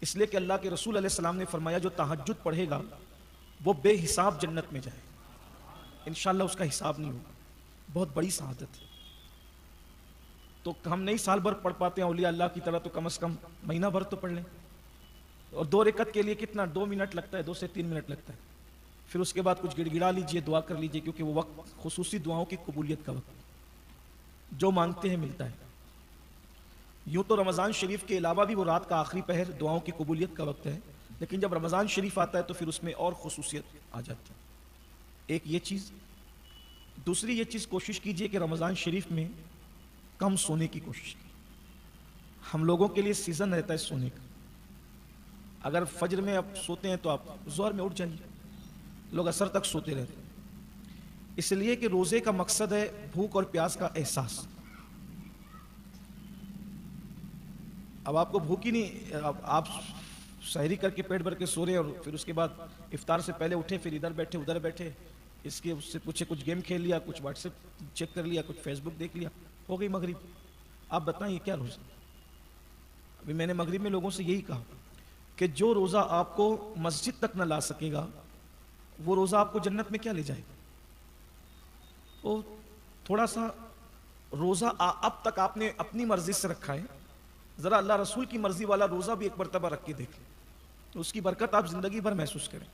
اس لیے کہ اللہ کے رسول علیہ السلام نے فرمایا جو تہجد پڑھے گا وہ بے حساب جنت میں جائے، انشاءاللہ اس کا حساب نہیں ہوگا۔ بہت بڑی سعادت ہے۔ تو ہم نہیں سال بھر پڑھ پاتے ہیں اولیاء اللہ کی طرح، تو کم از کم مہینہ بھر تو پڑھ لیں۔ اور 2 رکعت کے لیے کتنا 2 منٹ لگتا ہے، 2 سے 3 منٹ لگتا ہے۔ پھر اس کے بعد کچھ گڑ گڑا لیجئے، دعا کر لیجئے، کیونکہ وہ وقت خصوصی دعاؤں کی قبولیت کا وقت، جو مانگتے ہیں ملتا ہے۔ یوں تو رمضان شریف کے علاوہ بھی وہ رات کا آخری پہر دعاؤں کی قبولیت کا وقت ہے، لیکن جب رمضان شریف آتا ہے تو پھر اس میں اور خصوصیت آ جاتی ہے۔ ایک یہ چیز، دوسری یہ چیز کوشش کیجئے کہ رمضان شریف میں کم سونے کی کوشش کی۔ ہم لوگوں کے لیے سیزن رہتا ہے سونے کا۔ اگر فجر میں آپ سوتے ہیں تو آپ ظہر میں اٹھ جائیے، لوگ عصر تک سوتے رہتے ہیں، اس لیے کہ روزے کا مقصد ہے بھوک اور پیاس کا احساس۔ اب آپ کو بھوک ہی نہیں، آپ سحری کر کے پیٹ بھر کے سو رہے اور پھر اس کے بعد افطار سے پہلے اٹھے، پھر ادھر بیٹھے ادھر بیٹھے، اس سے پوچھے کچھ گیم کھیل لیا، کچھ واٹس ایپ چیک کر لیا، کچھ فیس بک دیکھ لیا، ہو گئی مغرب۔ آپ بتائیں یہ کیا روزہ؟ ابھی میں نے مغرب میں لوگوں سے یہی کہا کہ جو روزہ آپ کو مسجد تک نہ لا سکے گا وہ روزہ آپ کو جنت میں کیا لے جائے گا؟ وہ تھوڑا سا روزہ اب تک آپ نے اپنی مرضی سے رکھا ہے، ذرا اللہ رسول کی مرضی والا روزہ بھی ایک مرتبہ رکھ کے دیکھ لیں، تو اس کی برکت آپ زندگی بھر محسوس کریں۔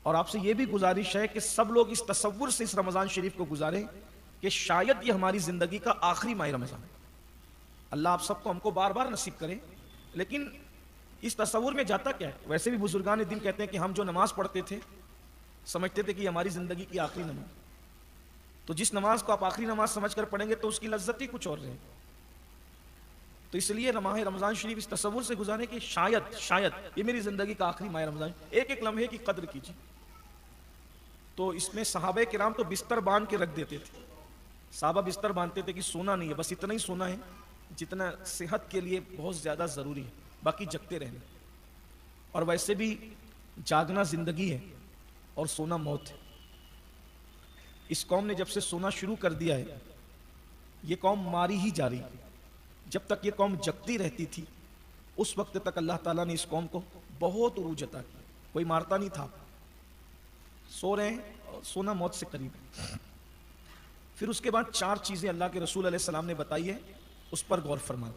اور آپ سے یہ بھی گزارش ہے کہ سب لوگ اس تصور سے اس رمضان شریف کو گزاریں کہ شاید یہ ہماری زندگی کا آخری ماہ رمضان ہے۔ اللہ آپ سب کو ہم کو بار بار نصیب کرے، لیکن اس تصور میں جاتا کیا ہے؟ ویسے بھی بزرگان دین کہتے ہیں کہ ہم جو نماز پڑھتے تھے سمجھتے تھے کہ یہ ہماری زندگی کی آخری نماز، تو جس نماز کو آپ آخری نماز سمجھ کر پڑھیں گے تو اس کی لذت ہی کچھ اور رہے۔ تو اس لیے ماہ رمضان شریف اس تصور سے گزارے کہ شاید یہ میری زندگی کا آخری ماہ رمضان، ایک ایک لمحے کی قدر کیجیے۔ تو اس میں صحابہ کرام تو بستر باندھ کے رکھ دیتے تھے، صحابہ بستر باندھتے تھے کہ سونا نہیں ہے، بس اتنا ہی سونا ہے جتنا صحت کے لیے بہت زیادہ ضروری ہے، باقی جگتے رہنا۔ اور ویسے بھی جاگنا زندگی ہے اور سونا موت ہے۔ اس قوم نے جب سے سونا شروع کر دیا ہے یہ قوم ماری ہی جا رہی ہے۔ جب تک یہ قوم جگتی رہتی تھی اس وقت تک اللہ تعالیٰ نے اس قوم کو بہت عروج عطا کیا، کوئی مارتا نہیں تھا۔ سو رہے ہیں اور سونا موت سے قریب ہے۔ پھر اس کے بعد 4 چیزیں اللہ کے رسول علیہ السلام نے بتائی ہے، اس پر غور فرمائیں۔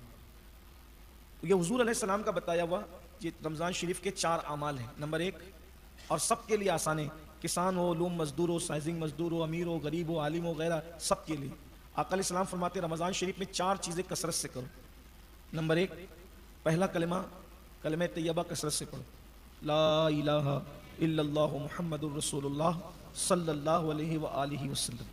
یہ حضور علیہ السلام کا بتایا ہوا یہ رمضان شریف کے 4 اعمال ہیں۔ نمبر 1، اور سب کے لیے آسان ہے، کسان ہو، لوم مزدور ہو، سائزنگ مزدور ہو، امیر ہو، غریب ہو، عالم ہو، غیرہ، سب کے لیے آقا علیہ السلام فرماتے ہیں رمضان شریف میں 4 چیزیں کثرت سے کرو۔ نمبر 1، پہلا کلمہ طیبہ کثرت سے پڑھو، لا الہ الا اللہ محمد الرسول اللہ صلی اللہ علیہ وآلہ وسلم۔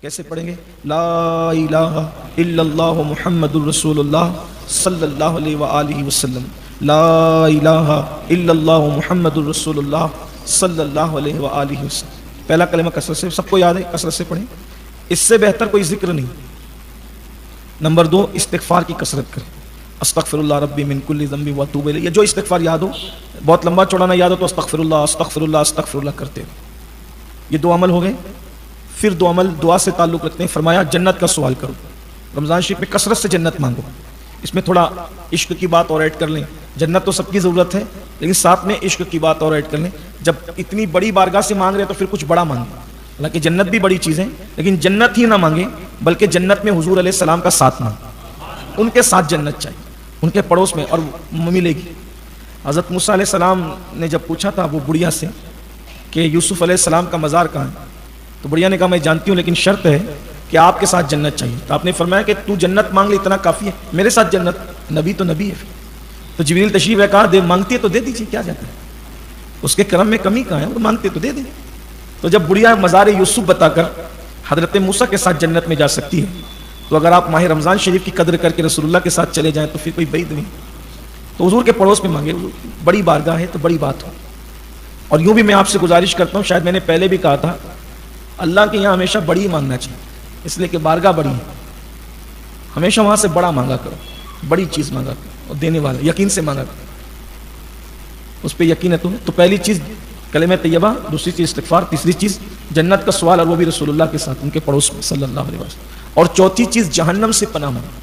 کیسے پڑھیں گے؟ لا الہ الا اللہ محمد الرسول اللہ صلی اللہ علیہ وآلہ وسلم، لا الہ الا اللہ محمد الرسول اللہ صلی اللہ علیہ وآلہ وسلم۔ پہلا کلمہ کثرت سے، سب کو یاد ہے، کثرت سے پڑھیں، اس سے بہتر کوئی ذکر نہیں۔ نمبر 2، استغفار کی کثرت کریں، استغفر اللہ ربی من کل ذنب واتوب الیہ۔ جو استغفار یاد ہو، بہت لمبا چوڑا نہ یاد ہو تو استغفر اللہ استغفر اللہ استغفر اللہ کرتے رہو۔ یہ 2 عمل ہو گئے۔ پھر 2 عمل دعا سے تعلق رکھتے ہیں، فرمایا جنت کا سوال کرو، رمضان شریف میں کثرت سے جنت مانگو۔ اس میں تھوڑا عشق کی بات اور ایڈ کر لیں، جنت تو سب کی ضرورت ہے لیکن ساتھ میں عشق کی بات اور ایڈ کر لیں۔ جب اتنی بڑی بارگاہ سے مانگ رہے تو پھر کچھ بڑا مانگیں، حالانکہ جنت بھی بڑی چیز ہے، لیکن جنت ہی نہ مانگیں بلکہ جنت میں حضور علیہ السلام کا ساتھ مانگیں، ان کے ساتھ جنت چاہیے، ان کے پڑوس میں، اور ملے گی۔ حضرت موسیٰ علیہ السلام نے جب پوچھا تھا وہ بڑھیا سے کہ یوسف علیہ السلام کا مزار کہاں ہے، تو بڑھیا نے کہا میں جانتی ہوں لیکن شرط ہے کہ آپ کے ساتھ جنت چاہیے۔ تو آپ نے فرمایا کہ تو جنت مانگ لے اتنا کافی ہے، میرے ساتھ جنت، نبی تو نبی ہے۔ تو جبریل تشریف ہے، کہا دے مانگتی ہے تو دے دیجیے، کیا جاتا ہے، اس کے کرم میں کمی کہاں ہے، وہ مانگتے تو دے دیں۔ تو جب بڑھیا مزار یوسف بتا کر حضرت موسیٰ کے ساتھ جنت میں جا سکتی ہے تو اگر آپ ماہ رمضان شریف کی قدر کر کے رسول اللہ کے ساتھ چلے جائیں تو پھر کوئی بعید نہیں۔ تو حضور کے پڑوس میں مانگے، بڑی بارگاہ ہے تو بڑی بات ہو۔ اور یوں بھی میں آپ سے گزارش کرتا ہوں، شاید میں نے پہلے بھی کہا تھا، اللہ کے یہاں ہمیشہ بڑی مانگنا چاہیے، اس لیے کہ بارگاہ بڑی ہے، ہمیشہ وہاں سے بڑا مانگا کرو، بڑی چیز مانگا کرو، اور دینے والا یقین سے مانگا کرو، اس پہ یقین ہے تمہیں۔ تو پہلی چیز کلمہ طیبہ، دوسری چیز استغفار، تیسری چیز جنت کا سوال، اور وہ بھی رسول اللہ کے ساتھ ان کے پڑوس میں صلی اللہ علیہ وسلم، اور چوتھی چیز جہنم سے پناہ مانگنا۔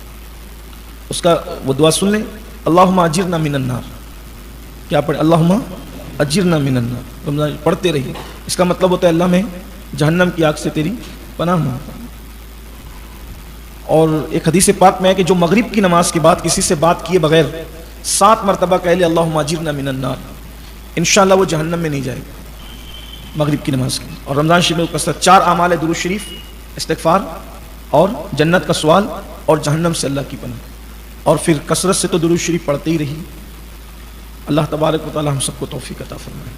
اس کا وہ دعا سن لیں، اللہم اجرنا من النار، کیا پڑھے؟ اللہم اجرنا من النار. رمضان پڑھتے رہیے. اس کا مطلب ہوتا ہے اللہ میں جہنم کی آگ سے تیری پناہ مانگتا ہوں. اور ایک حدیث پاک میں ہے کہ جو مغرب کی نماز کے بعد کسی سے بات کیے بغیر 7 مرتبہ کہہ لے اللہم اجرنا من النار، انشاءاللہ وہ جہنم میں نہیں جائے گا مغرب کی نماز کی. اور رمضان شریف میں کثرت 4 اعمال ہے: درود شریف، استغفار، اور جنت کا سوال، اور جہنم سے اللہ کی پناہ. اور پھر کثرت سے تو درود شریف پڑھتے ہی رہی. اللہ تبارک و تعالی ہم سب کو توفیق عطا فرمائے.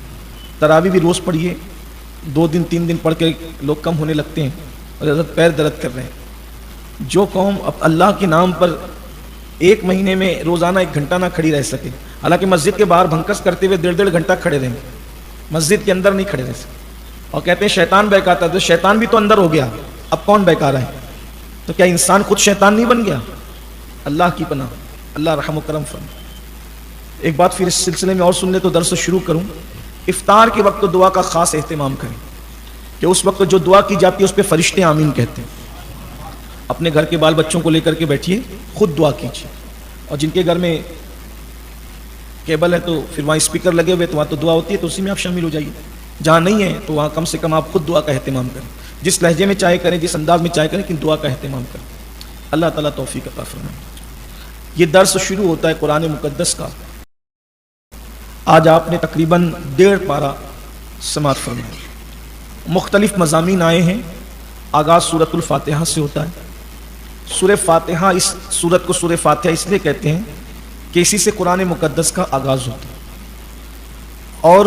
تراویح بھی روز پڑھیے. 2 دن 3 دن پڑھ کے لوگ کم ہونے لگتے ہیں اور حضرت پیر درد کر رہے ہیں. جو قوم اب اللہ کے نام پر 1 مہینے میں روزانہ 1 گھنٹہ نہ کھڑی رہ سکے، حالانکہ مسجد کے باہر بھنکس کرتے ہوئے 1.5 گھنٹہ کھڑے رہیں گے، مسجد کے اندر نہیں کھڑے رہ سکتے. اور کہتے ہیں شیطان بہکاتا ہے، تو شیطان بھی تو اندر ہو گیا، اب کون بہکا رہا ہے؟ تو کیا انسان خود شیطان نہیں بن گیا؟ اللہ کی پناہ، اللہ رحم و کرم فرمائے. ایک بات پھر اس سلسلے میں اور سن لے تو درس شروع کروں. افطار کے وقت تو دعا کا خاص اہتمام کریں کہ اس وقت جو دعا کی جاتی ہے اس پہ فرشتے آمین کہتے ہیں. اپنے گھر کے بال بچوں کو لے کر کے بیٹھیے، خود دعا کیجیے. اور جن کے گھر میں کیبل ہے تو پھر وہاں اسپیکر لگے ہوئے تو وہاں تو دعا ہوتی ہے، تو اسی میں آپ شامل ہو جائیے. جہاں نہیں ہے تو وہاں کم سے کم آپ خود دعا کا اہتمام کریں، جس لہجے میں چاہے کریں، جس انداز میں چاہے کریں، لیکن دعا کا اہتمام کریں. اللہ تعالیٰ توفیق عطا فرمائے. یہ درس شروع ہوتا ہے قرآن مقدس کا. آج آپ نے تقریباً 1.5 پارہ سماعت فرمایا. مختلف مضامین آئے ہیں. آغاز سورۃ الفاتحہ سے ہوتا ہے. سورہ فاتحہ، اس سورت کو سورہ فاتحہ اس لیے کہتے ہیں کہ اسی سے قرآن مقدس کا آغاز ہوتا ہے. اور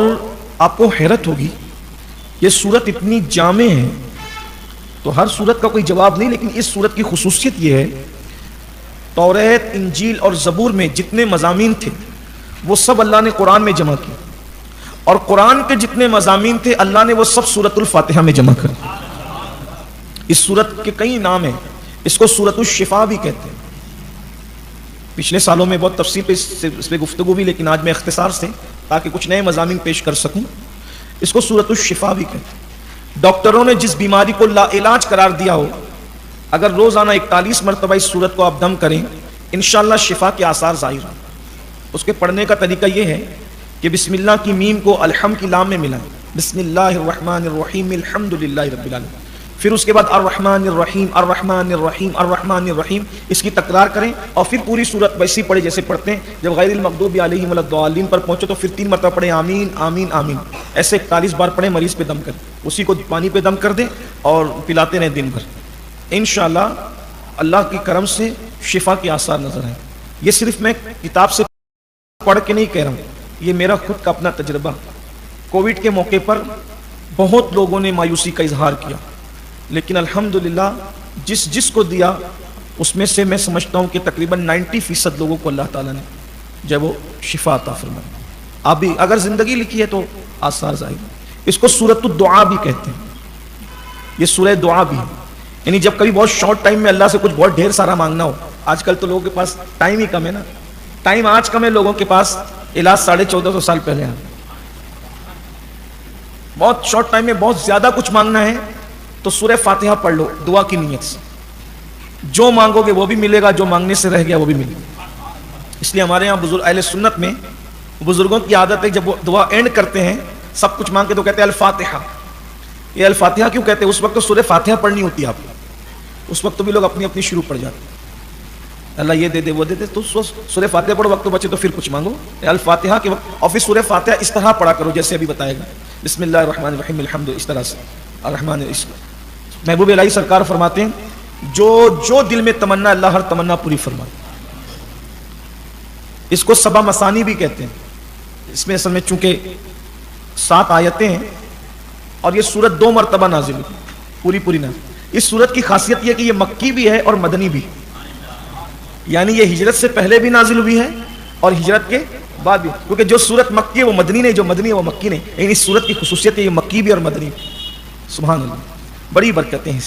آپ کو حیرت ہوگی، یہ سورت اتنی جامع ہے. تو ہر سورت کا کوئی جواب نہیں، لیکن اس سورت کی خصوصیت یہ ہے، توریت، انجیل اور زبور میں جتنے مضامین تھے وہ سب اللہ نے قرآن میں جمع کیے، اور قرآن کے جتنے مضامین تھے اللہ نے وہ سب سورۃ الفاتحہ میں جمع کر. اس سورت کے کئی نام ہیں. اس کو سورۃ الشفا بھی کہتے ہیں. پچھلے سالوں میں بہت تفصیل اس پہ گفتگو بھی، لیکن آج میں اختصار سے تاکہ کچھ نئے مضامین پیش کر سکوں. اس کو سورۃ الشفا بھی کہتے ہیں. ڈاکٹروں نے جس بیماری کو لا علاج قرار دیا ہو، اگر روزانہ 41 مرتبہ اس سورت کو آپ دم کریں، انشاءاللہ شفا کے آثار ظاہر ہوں. اس کے پڑھنے کا طریقہ یہ ہے کہ بسم اللہ کی میم کو الحم کی لام میں ملائیں. بسم اللہ الرحمن الرحیم الحمدللہ رب العالمین. پھر اس کے بعد الرحمن الرحیم الرحمن الرحیم الرحمن الرحیم، اس کی تکرار کریں. اور پھر پوری سورت ویسی پڑھے جیسے پڑھتے ہیں. جب غیر المغضوب علیہم ولا الضالین پر پہنچو تو پھر 3 مرتبہ پڑھیں آمین آمین آمین. ایسے 41 بار پڑھیں. مریض پہ دم کریں، اسی کو پانی پہ دم کر دیں اور پلاتے رہیں دن بھر. انشاءاللہ اللہ کی کرم سے شفا کے آثار نظر آئیں. یہ صرف میں کتاب سے پڑھ کے نہیں کہہ رہا ہوں، یہ میرا خود کا اپنا تجربہ. کووڈ کے موقع پر بہت لوگوں نے مایوسی کا اظہار کیا، لیکن الحمدللہ جس کو دیا اس میں سے میں سمجھتا ہوں کہ تقریباً 90% لوگوں کو اللہ تعالیٰ نے جب وہ شفا عطا فرمائی. آپ بھی اگر زندگی لکھی ہے تو آثار ظاہر. اس کو سورۃ الدعا بھی کہتے ہیں. یہ سورہ دعا بھی ہے، یعنی جب کبھی بہت شارٹ ٹائم میں اللہ سے کچھ بہت ڈھیر سارا مانگنا ہو. آج کل تو لوگوں کے پاس ٹائم ہی کم ہے نا. ٹائم آج کم ہے لوگوں کے پاس. علاج 1450 سال پہلے آ. بہت شارٹ ٹائم میں بہت زیادہ کچھ مانگنا ہے تو سورہ فاتحہ پڑھ لو دعا کی نیت سے. جو مانگو گے وہ بھی ملے گا، جو مانگنے سے رہ گیا وہ بھی ملے گا. اس لیے ہمارے یہاں بزرگ اہل سنت میں بزرگوں کی عادت ہے جب وہ دعا اینڈ کرتے ہیں سب کچھ مانگ کے تو کہتے ہیں الفاتحہ. یہ الفاتحہ کیوں کہتے ہیں؟ اس وقت تو سورہ فاتحہ پڑھنی ہوتی ہے آپ کو. اس وقت تو بھی لوگ اپنی اپنی شروع پڑھ جاتے ہیں. اللہ یہ دے دے وہ دے دے، تو سورہ فاتحہ پڑھو، وقت بچے تو پھر کچھ مانگو. الفاتحہ کے وقت اور پھر سورہ فاتحہ اس طرح پڑھا کرو جیسے ابھی بتائے گا. بسم اللہ الرحمن الرحیم الحمد، اس طرح سے الرحمن. محبوب الہی سرکار فرماتے ہیں جو دل میں تمنا اللہ ہر تمنا پوری فرمائے. اس کو سبا مسانی بھی کہتے ہیں. اس میں اصل میں چونکہ 7 آیتیں ہیں اور یہ سورت 2 مرتبہ نازل ہوئی، پوری نازل. اس سورت کی خاصیت یہ کہ یہ مکی بھی ہے اور مدنی بھی، یعنی یہ ہجرت سے پہلے بھی نازل ہوئی ہے اور ہجرت کے بعد بھی. کیونکہ جو سورت مکی ہے وہ مدنی نہیں، جو مدنی ہے وہ مکی نہیں. لیکن اس سورت کی خصوصیت ہے یہ مکی بھی اور مدنی بھی. سبحان اللہ، بڑی برکتیں ہیں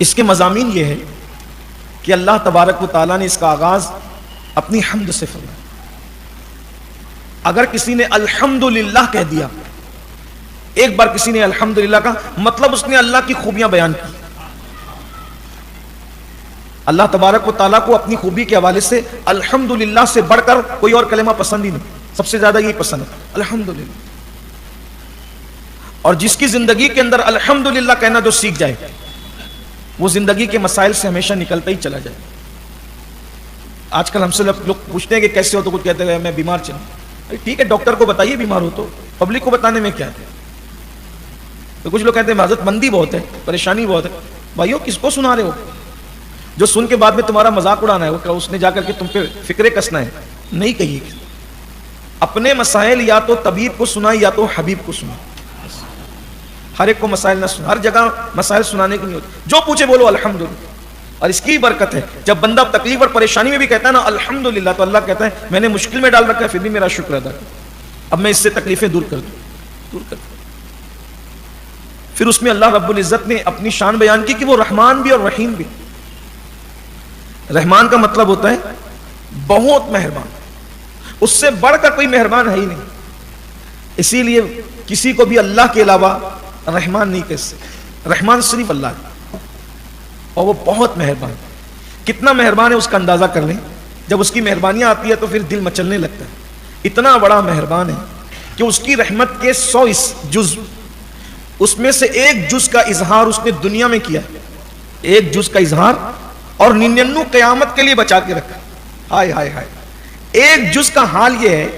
اس کے مضامین یہ ہے کہ اللہ تبارک و تعالیٰ نے اس کا آغاز اپنی حمد سے فرمایا. اگر کسی نے الحمدللہ کہہ دیا، ایک بار کسی نے الحمدللہ کا مطلب اس نے اللہ کی خوبیاں بیان کی. اللہ تبارک و تعالیٰ کو اپنی خوبی کے حوالے سے الحمدللہ سے بڑھ کر کوئی اور کلمہ پسند ہی نہیں، سب سے زیادہ یہی پسند ہے الحمدللہ. اور جس کی زندگی کے اندر الحمدللہ کہنا جو سیکھ جائے وہ زندگی کے مسائل سے ہمیشہ نکلتا ہی چلا جائے. آج کل ہم سے لوگ پوچھتے ہیں کہ کیسے ہو، تو کچھ کہتے ہیں میں بیمار چلا. ٹھیک ہے، ڈاکٹر کو بتائیے بیمار ہو تو، پبلک کو بتانے میں کیا ہے. تو کچھ لوگ کہتے ہیں حضرت مندی بہت ہے، پریشانی بہت ہے. بھائیو کس کو سنا رہے ہو؟ جو سن کے بعد میں تمہارا مذاق اڑانا ہے، اس نے جا کر کے تم پہ فکرے کسنا ہے. نہیں کہیے، اپنے مسائل یا تو طبیب کو سنائے یا تو حبیب کو سنائے. ہر ایک کو مسائل نہ سنا، ہر جگہ مسائل سنانے کی نہیں ہوتی. جو پوچھے بولو الحمدللہ. اور اس کی برکت ہے جب بندہ تکلیف اور پریشانی میں بھی کہتا ہے نا الحمدللہ، تو اللہ کہتا ہے میں نے مشکل میں ڈال رکھا ہے پھر بھی میرا شکر ادا کر، اب میں اس سے تکلیفیں دور کر دوں. پھر اس میں اللہ رب العزت نے اپنی شان بیان کی کہ وہ رحمان بھی اور رحیم بھی. رحمان کا مطلب ہوتا ہے بہت مہربان، اس سے بڑھ کر کوئی مہربان ہے ہی نہیں. اسی لیے کسی کو بھی اللہ کے علاوہ رحمان نہیں کہہ سکتے. رحمان صرف اللہ ہے اور وہ بہت مہربان. کتنا مہربان ہے اس کا اندازہ کر لیں. جب اس کی مہربانیاں آتی ہے تو پھر دل مچلنے لگتا ہے. اتنا بڑا مہربان ہے کہ اس کی رحمت کے 100 جز، اس میں سے ایک جز کا اظہار اس نے دنیا میں کیا، ایک جز کا اظہار، اور 99 قیامت کے لیے بچا کے رکھا. ہائے ہائے ہائے. ایک جز کا حال یہ ہے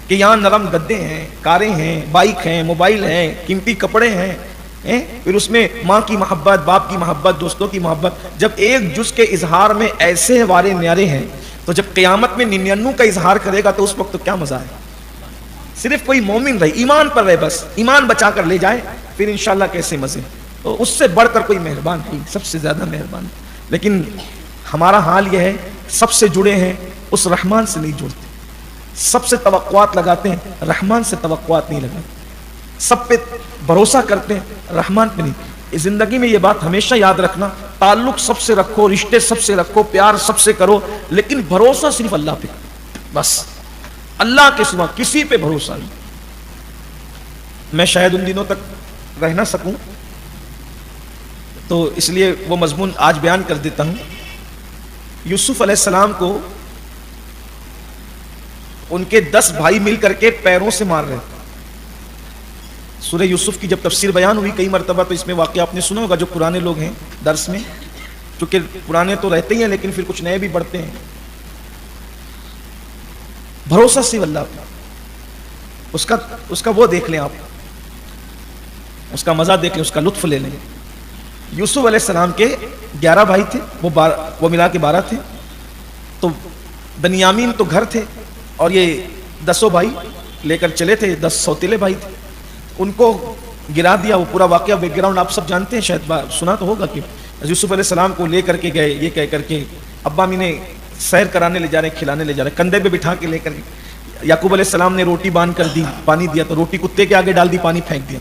کہ یہاں نرم گدے ہیں، کاریں ہیں، بائک ہیں، موبائل ہیں، قیمتی کپڑے ہیں، پھر اس میں ماں کی محبت، باپ کی محبت، دوستوں کی محبت. جب ایک جز کے اظہار میں ایسے وارے نیارے ہیں تو جب قیامت میں 99 کا اظہار کرے گا تو اس وقت تو کیا مزہ ہے. صرف کوئی مومن رہے، ایمان پر رہے، بس ایمان بچا کر لے جائے، پھر انشاءاللہ کیسے مزے. تو اس سے بڑھ کر کوئی مہربان نہیں، سب سے زیادہ مہربان. لیکن ہمارا حال یہ ہے سب سے جڑے ہیں اس رحمان سے نہیں جڑتے. سب سے توقعات لگاتے ہیں، رحمان سے توقعات نہیں لگاتے. سب پہ بھروسہ کرتے ہیں، رحمان پہ نہیں. زندگی میں یہ بات ہمیشہ یاد رکھنا، تعلق سب سے رکھو، رشتے سب سے رکھو، پیار سب سے کرو، لیکن بھروسہ صرف اللہ پہ کرو. بس اللہ کے سوا کسی پہ بھروسہ نہیں. میں شاید ان دنوں تک رہ نہ سکوں تو اس لیے وہ مضمون آج بیان کر دیتا ہوں. یوسف علیہ السلام کو ان کے 10 بھائی مل کر کے پیروں سے مار رہے تھے. سورہ یوسف کی جب تفسیر بیان ہوئی کئی مرتبہ تو اس میں واقعہ آپ نے سنا ہوگا. جو پرانے لوگ ہیں درس میں، چونکہ پرانے تو رہتے ہی ہیں لیکن پھر کچھ نئے بھی بڑھتے ہیں. بھروسہ صرف اللہ پہ. اس کا وہ دیکھ لیں آپ، اس کا مزہ دیکھ لیں، اس کا لطف لے لیں. یوسف علیہ السلام کے 11 بھائی تھے، وہ ملا کے 12 تھے. تو بنیامین تو گھر تھے اور یہ 10 بھائی لے کر چلے تھے. 10 سوتیلے بھائی تھے. ان کو گرا دیا. وہ پورا واقعہ بیک گراؤنڈ آپ سب جانتے ہیں، شاید سنا تو ہوگا کہ یوسف علیہ السلام کو لے کر کے گئے یہ کہہ کر کے ابا امی نے سیر کرانے لے جا رہے ہیں، کھلانے لے جا رہے ہیں، کندھے پہ بٹھا کے لے کر. یعقوب علیہ السلام نے روٹی باندھ کر دی، پانی دیا تو روٹی کتے کے آگے ڈال دی، پانی پھینک دیا.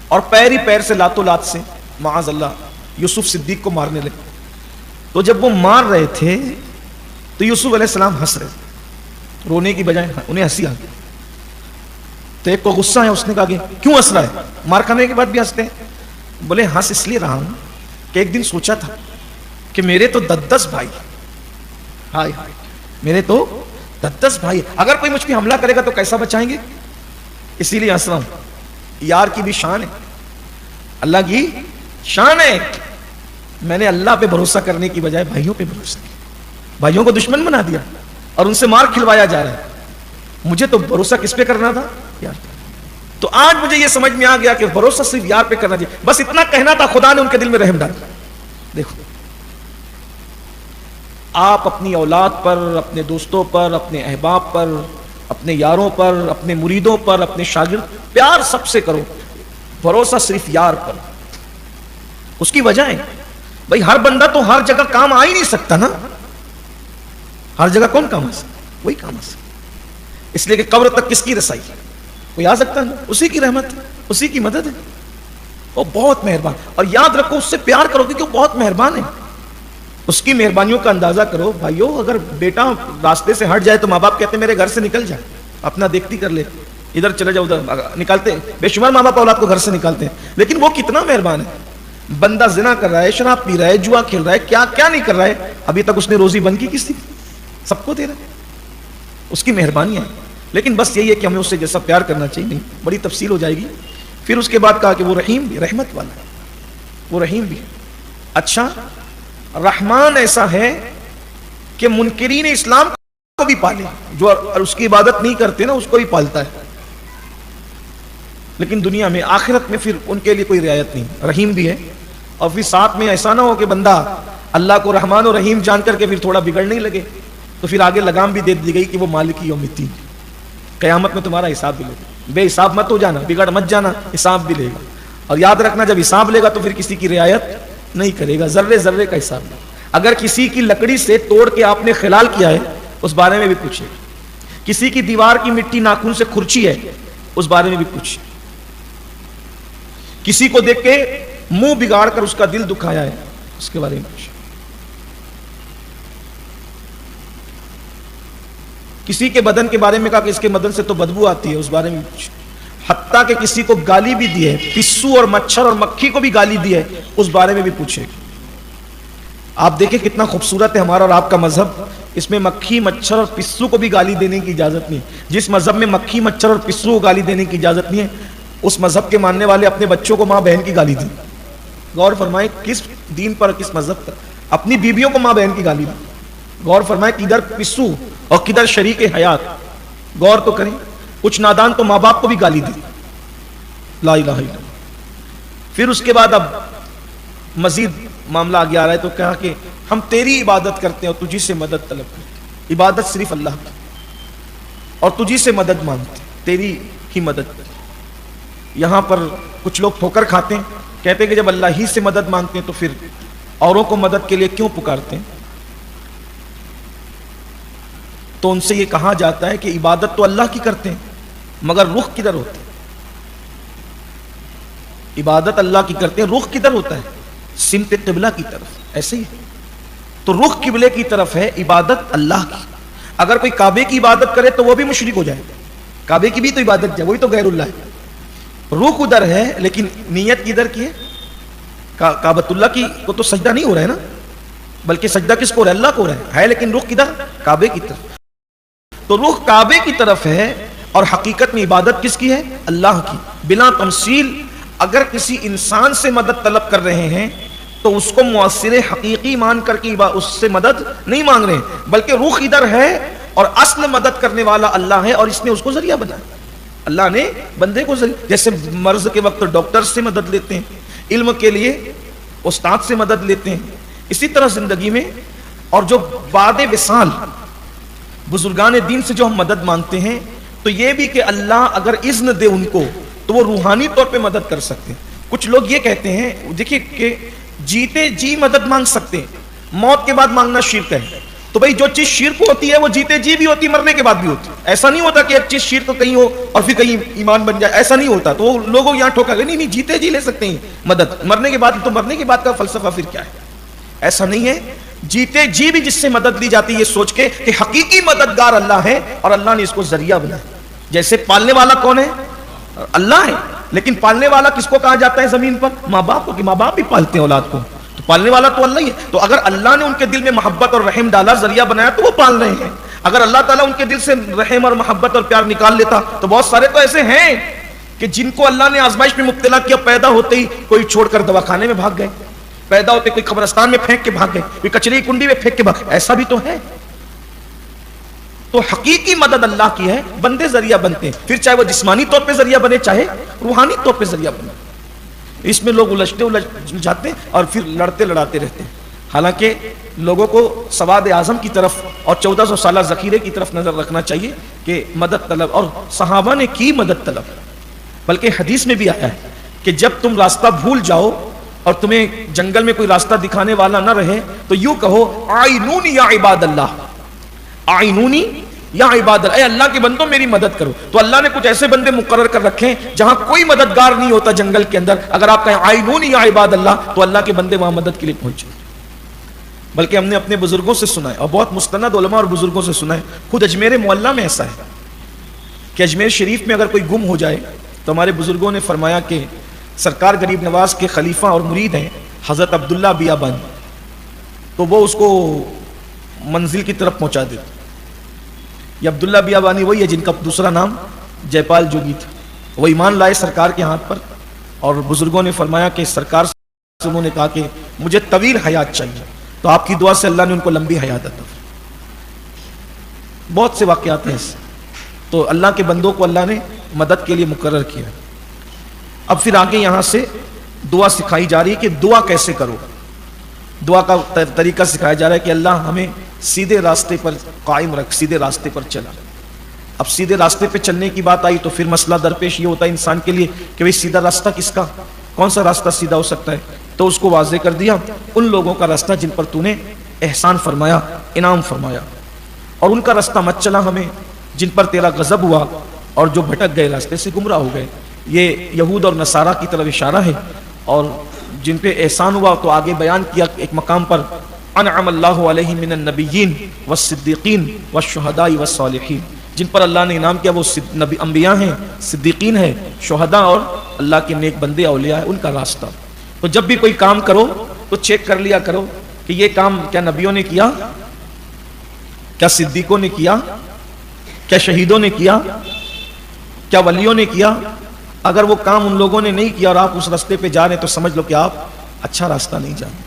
اور پیر ہی پیر سے لاتوں لات سے معاذ اللہ یوسف صدیق کو مارنے لگے. تو جب وہ مار رہے تھے تو یوسف علیہ السلام ہنس رہے تھے، رونے کی بجائے انہیں ہنسی آ گئی. تو ایک کو غصہ ہے، اس نے کہا کہ کیوں ہنس رہا ہے؟ مار کھانے کے بعد بھی ہنستے ہیں. بولے ہنس اس لیے رہا ہوں کہ ایک دن سوچا تھا کہ میرے تو 10 بھائی، ہائے ہائے میرے تو 10 بھائی، اگر کوئی مجھ پہ حملہ کرے گا تو کیسا بچائیں گے؟ اسی لیے ہنس رہا ہوں. یار کی بھی شان ہے، اللہ کی شان ہے. میں نے اللہ پہ بھروسہ کرنے کی بجائے بھائیوں پہ بھروسہ کیا، بھائیوں کو دشمن بنا دیا اور ان سے مار کھلوایا جا رہا ہے. مجھے تو بھروسہ کس پہ کرنا تھا؟ یار. تو آج مجھے یہ سمجھ میں آ گیا کہ بھروسہ صرف یار پہ کرنا چاہیے. بس اتنا کہنا تھا، خدا نے ان کے دل میں رحم ڈالا. دیکھو آپ اپنی اولاد پر، اپنے دوستوں پر، اپنے احباب پر، اپنے یاروں پر، اپنے مریدوں پر، اپنے شاگرد، پیار سب سے کرو، بھروسہ صرف یار پر. اس کی وجہ ہے بھائی ہر بندہ تو ہر جگہ کام آ ہی نہیں سکتا نا. ہر جگہ کون کام آ سکتا؟ وہی کام آ سکتا. اس لیے کہ قبر تک کس کی رسائی؟ کوئی آ سکتا ہے، اسی کی رحمت ہے، اسی کی مدد ہے. وہ بہت مہربان. اور یاد رکھو اس سے پیار کرو کیونکہ وہ بہت مہربان ہے. اس کی مہربانیوں کا اندازہ کرو. بھائیو اگر بیٹا راستے سے ہٹ جائے تو ماں باپ کہتے ہیں میرے گھر سے نکل جائے، اپنا دیکھتی کر لے، ادھر چلے جاؤ، ادھر نکالتے. بے شمار ماں باپ اولاد کو گھر سے نکالتے ہیں، لیکن وہ کتنا مہربان ہے. بندہ زنا کر رہا ہے، شراب پی رہا ہے، جوا کھیل رہا ہے، کیا کیا نہیں کر رہا ہے، ابھی تک اس نے روزی بند کی کس کی؟ سب کو دے رہا ہے، اس کی مہربانی ہے. لیکن بس یہی ہے کہ ہمیں اس سے جیسا پیار کرنا چاہیے. نہیں، بڑی تفصیل ہو جائے گی. پھر اس کے بعد کہا کہ وہ رحیم بھی، رحمت والا ہے، وہ رحیم بھی. اچھا، رحمان ایسا ہے کہ منکرین اسلام کو بھی پالے، جو اس کی عبادت نہیں کرتے نا اس کو بھی پالتا ہے. لیکن دنیا میں، آخرت میں پھر ان کے لیے کوئی رعایت نہیں. رحیم بھی ہے. اور پھر ساتھ میں ایسا نہ ہو کہ بندہ اللہ کو رحمان و رحیم جان کر کے پھر تھوڑا بگڑنے لگے، تو پھر آگے لگام بھی دے دی گئی کہ وہ مالک یوم الدین، قیامت میں تمہارا حساب بھی لے گا. بے حساب مت ہو جانا، بگڑ مت جانا، حساب بھی لے گا. اور یاد رکھنا جب حساب لے گا تو پھر کسی کی رعایت نہیں کرے گا، ذرے ذرے کا حساب لے. اگر کسی کی لکڑی سے توڑ کے آپ نے خلال کیا ہے اس بارے میں بھی پوچھے. کسی کی دیوار کی مٹی ناخن سے کھرچی ہے اس بارے میں بھی پوچھے. کسی کو دیکھ کے منہ بگاڑ کر اس کا دل دکھایا ہے اس کے بارے میں پوچھے. کسی کے بدن کے بارے میں کہا کہ اس کے بدن سے تو بدبو آتی ہے اس بارے میں پوچھے. حتیٰ کہ کسی کو گالی بھی دی ہے، پسو اور مچھر اور مکھی کو بھی گالی دی ہے اس بارے میں بھی پوچھے. آپ دیکھیں کتنا خوبصورت ہے ہمارا اور آپ کا مذہب. اس میں مکھی مچھر اور پسو کو بھی گالی دینے کی اجازت نہیں. جس مذہب میں مکھی مچھر اور پسو کو گالی دینے کی اجازت نہیں ہے، اس مذہب کے ماننے والے اپنے بچوں کو ماں بہن کی گالی دیں. غور فرمائیں کس دین پر، کس مذہب پر. اپنی بیویوں کو ماں بہن کی گالی دیں. غور فرمائیں کدھر پسو اور کدھر شریک حیات. غور تو کریں. کچھ نادان تو ماں باپ کو بھی گالی دیں. لا الہ الا اللہ. پھر اس کے بعد اب مزید معاملہ آگے آ رہا ہے تو کہا کہ ہم تیری عبادت کرتے ہیں اور تجھی سے مدد طلب کرتے ہیں. عبادت صرف اللہ کی اور تجھی سے مدد مانگتے ہیں، تیری ہی مدد. یہاں پر کچھ لوگ ٹھوکر کھاتے ہیں، کہتے ہیں کہ جب اللہ ہی سے مدد مانگتے ہیں تو پھر اوروں کو مدد کے لیے کیوں پکارتے ہیں. تو ان سے یہ کہا جاتا ہے کہ عبادت تو اللہ کی کرتے ہیں مگر رخ کدھر ہوتا ہے؟ عبادت اللہ کی کرتے ہیں، رخ کدھر ہوتا ہے؟ سمت قبلہ کی طرف. ایسے ہی تو رخ قبلے کی طرف ہے عبادت اللہ کی. اگر کوئی کعبے کی عبادت کرے تو وہ بھی مشرک ہو جائے گا. کعبے کی بھی تو عبادت ہے، وہی تو غیر اللہ ہے. رخ ادھر ہے لیکن نیت کدھر کی ہے؟ کعبۃ اللہ کی کو تو سجدہ نہیں ہو رہا ہے نا، بلکہ سجدہ کس کو ہو رہا ہے؟ اللہ کو ہو رہا ہے. لیکن رخ کدھر؟ کعبے کی طرف. تو رخ کعبے کی طرف ہے اور حقیقت میں عبادت کس کی ہے؟ اللہ کی. بلا تمثیل اگر کسی انسان سے مدد طلب کر رہے ہیں تو اس کو مؤثر حقیقی مان کر کے اس سے مدد نہیں مانگ رہے ہیں، بلکہ رخ ادھر ہے اور اصل مدد کرنے والا اللہ ہے اور اس نے اس کو ذریعہ بنایا. اللہ نے بندے کو ذریعہ، جیسے مرض کے وقت ڈاکٹر سے مدد لیتے ہیں، علم کے لیے استاد سے مدد لیتے ہیں، اسی طرح زندگی میں. اور جو بعد وصال بزرگان دین سے جو ہم مدد مانگتے ہیں تو یہ بھی کہ اللہ اگر اذن دے ان کو تو وہ روحانی طور پہ مدد کر سکتے ہیں. کچھ لوگ یہ کہتے ہیں، دیکھیے کہ جیتے جی مدد مانگ سکتے ہیں، موت کے بعد مانگنا شرک ہے. تو بھئی جو چیز شرک ہوتی ہے وہ جیتے جی بھی ہوتی، مرنے کے بعد بھی ہوتی. ایسا نہیں ہوتا کہ ایک چیز شرک کہیں ہو اور پھر کہیں ایمان بن جائے، ایسا نہیں ہوتا. تو وہ لوگوں یہاں ٹھوکا گئے، نہیں جیتے جی لے سکتے ہیں مدد، مرنے کے بعد. تو مرنے کے بعد کا فلسفہ پھر کیا ہے؟ ایسا نہیں ہے. جیتے جی بھی جس سے مدد لی جاتی ہے یہ سوچ کے کہ حقیقی مددگار اللہ ہے اور اللہ نے اس کو ذریعہ بنایا. جیسے پالنے والا کون ہے؟ اللہ ہے. لیکن پالنے والا کس کو کہا جاتا ہے زمین پر؟ ماں باپ کو، کہ ماں باپ بھی پالتے ہیں اولاد کو. تو پالنے والا تو اللہ ہی ہے. تو اگر اللہ نے ان کے دل میں محبت اور رحم ڈالا، ذریعہ بنایا، تو وہ پال رہے ہیں. اگر اللہ تعالیٰ ان کے دل سے رحم اور محبت اور پیار نکال لیتا تو بہت سارے تو ایسے ہیں کہ جن کو اللہ نے آزمائش میں مبتلا کیا، پیدا ہوتے ہی کوئی چھوڑ کر دواخانے میں بھاگ گئے، پیدا ہوتے کوئی قبرستان میں پھینک کے بھاگ گئے، کوئی کچرے کی کنڈی میں پھینک کے بھاگ گئے. ایسا بھی تو ہے. تو حقیقی مدد اللہ کی ہے، بندے ذریعہ بنتے ہیں، پھر چاہے وہ جسمانی طور پہ ذریعہ بنے چاہے روحانی طور پہ ذریعہ بنے. اس میں لوگ الجھ جاتے ہیں اور پھر لڑتے لڑاتے رہتے ہیں. حالانکہ لوگوں کو سواد اعظم کی طرف اور 1400 سالہ ذخیرے کی طرف نظر رکھنا چاہیے کہ مدد طلب. اور صحابہ نے کی مدد طلب، بلکہ حدیث میں بھی آیا ہے کہ جب تم راستہ بھول جاؤ اور تمہیں جنگل میں کوئی راستہ دکھانے والا نہ رہے تو یوں کہو آئینونی یا عباد اللہ، آئینونی یا عباد اللہ، اے اللہ کے بندوں میری مدد کرو. تو اللہ نے کچھ ایسے بندے مقرر کر رکھے ہیں جہاں کوئی مددگار نہیں ہوتا جنگل کے اندر. اگر آپ کہیں آئینونی یا عباد اللہ تو اللہ کے بندے وہاں مدد کے لیے پہنچے. بلکہ ہم نے اپنے بزرگوں سے سنا ہے اور بہت مستند علماء اور بزرگوں سے سنا ہے. خود اجمیر معلیٰ میں ایسا ہے کہ اجمیر شریف میں اگر کوئی گم ہو جائے تو ہمارے بزرگوں نے فرمایا کہ سرکار غریب نواز کے خلیفہ اور مرید ہیں حضرت عبداللہ بیابانی، تو وہ اس کو منزل کی طرف پہنچا دیتے. یہ عبداللہ بیابانی وہی ہے جن کا دوسرا نام جے پال جوگی تھا. وہ ایمان لائے سرکار کے ہاتھ پر، اور بزرگوں نے فرمایا کہ سرکار سے انہوں نے کہا کہ مجھے طویل حیات چاہیے، تو آپ کی دعا سے اللہ نے ان کو لمبی حیات عطا فرمائی. بہت سے واقعات ہیں اس سے. تو اللہ کے بندوں کو اللہ نے مدد کے لیے مقرر کیا. اب پھر آگے یہاں سے دعا سکھائی جا رہی ہے کہ دعا کیسے کرو. دعا کا طریقہ سکھایا جا رہا ہے کہ اللہ ہمیں سیدھے راستے پر قائم رکھ، سیدھے راستے پر چلا. اب سیدھے راستے پہ چلنے کی بات آئی تو پھر مسئلہ درپیش یہ ہوتا ہے انسان کے لیے کہ بھئی سیدھا راستہ کس کا، کون سا راستہ سیدھا ہو سکتا ہے. تو اس کو واضح کر دیا، ان لوگوں کا راستہ جن پر تو نے احسان فرمایا، انعام فرمایا، اور ان کا راستہ مت چلا ہمیں جن پر تیرا غضب ہوا اور جو بھٹک گئے، راستے سے گمراہ ہو گئے. یہ یہود اور نصارہ کی طرف اشارہ ہے. اور جن پہ احسان ہوا تو آگے بیان کیا ایک مقام پر، انعم اللہ علیہم من النبیین والصدیقین والشہداء والصالحین، جن پر اللہ نے انعام کیا وہ انبیاء ہیں، صدیقین ہیں، شہداء اور اللہ کے نیک بندے اولیاء ہیں، ان کا راستہ. تو جب بھی کوئی کام کرو تو چیک کر لیا کرو کہ یہ کام کیا نبیوں نے کیا، کیا صدیقوں نے کیا، کیا شہیدوں نے کیا، کیا ولیوں نے کیا. اگر وہ کام ان لوگوں نے نہیں کیا اور آپ اس راستے پہ جا رہے ہیں تو سمجھ لو کہ آپ اچھا راستہ نہیں جا رہے.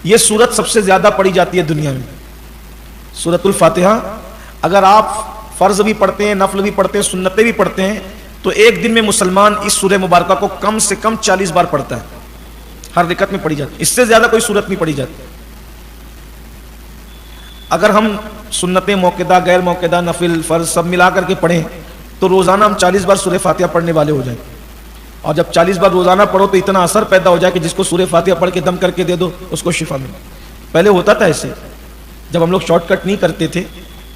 یہ سورت سب سے زیادہ پڑھی جاتی ہے دنیا میں، سورت الفاتحہ. اگر آپ فرض بھی پڑھتے ہیں، نفل بھی پڑھتے ہیں، سنتیں بھی پڑھتے ہیں، تو ایک دن میں مسلمان اس سورہ مبارکہ کو کم سے کم 40 بار پڑھتا ہے. ہر رکعت میں پڑھی جاتی ہے، اس سے زیادہ کوئی سورت نہیں پڑھی جاتی. اگر ہم سنتیں موقعہ، غیر موقعہ، نفل، فرض سب ملا کر کے پڑھیں تو روزانہ ہم 40 بار سورہ فاتحہ پڑھنے والے ہو جائیں. اور جب 40 بار روزانہ پڑھو تو اتنا اثر پیدا ہو جائے کہ جس کو سورہ فاتحہ پڑھ کے دم کر کے دے دو اس کو شفا ملے. پہلے ہوتا تھا ایسے، جب ہم لوگ شارٹ کٹ نہیں کرتے تھے،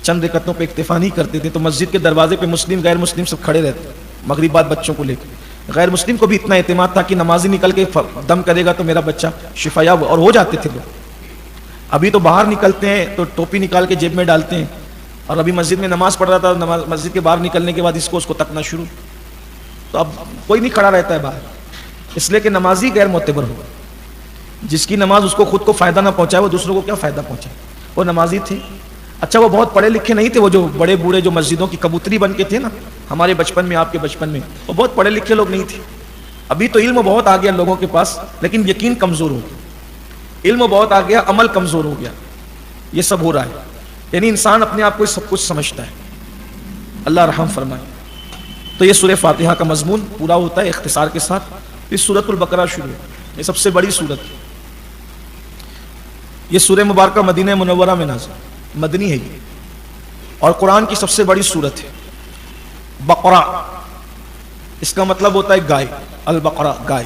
چند رکعتوں پہ اکتفا نہیں کرتے تھے، تو مسجد کے دروازے پہ مسلم غیر مسلم سب کھڑے رہتے مغرب بعد بچوں کو لے کے. غیر مسلم کو بھی اتنا اعتماد تھا کہ نمازی نکل کے دم کرے گا تو میرا بچہ شفا یاب، اور ہو جاتے تھے لوگ. ابھی تو باہر نکلتے ہیں تو ٹوپی نکال کے جیب میں ڈالتے ہیں. اور ابھی مسجد میں نماز پڑھ رہا تھا، مسجد کے باہر نکلنے کے بعد اس کو تکنا شروع. تو اب کوئی نہیں کھڑا رہتا ہے باہر، اس لیے کہ نمازی غیر معتبر ہوگا. جس کی نماز اس کو خود کو فائدہ نہ پہنچائے وہ دوسروں کو کیا فائدہ پہنچائے. وہ نمازی تھے. اچھا وہ بہت پڑھے لکھے نہیں تھے، وہ جو بڑے بوڑھے جو مسجدوں کی کبوتری بن کے تھے نا ہمارے بچپن میں، آپ کے بچپن میں، وہ بہت پڑھے لکھے لوگ نہیں تھے. ابھی تو علم بہت آ گیا لوگوں کے پاس، لیکن یقین کمزور ہو گیا. علم بہت آ گیا، عمل کمزور ہو گیا. یہ سب ہو رہا ہے. یعنی انسان اپنے آپ کو سب کچھ سمجھتا ہے. اللہ رحم فرمائے. تو یہ سورہ فاتحہ کا مضمون پورا ہوتا ہے اختصار کے ساتھ. پھر سورۃ البقرہ شروع ہے. یہ سب سے بڑی سورت ہے. یہ سورہ مبارکہ مدینہ منورہ میں نازل، مدنی ہے یہ، اور قرآن کی سب سے بڑی سورت ہے. بقرہ اس کا مطلب ہوتا ہے گائے، البقرہ گائے.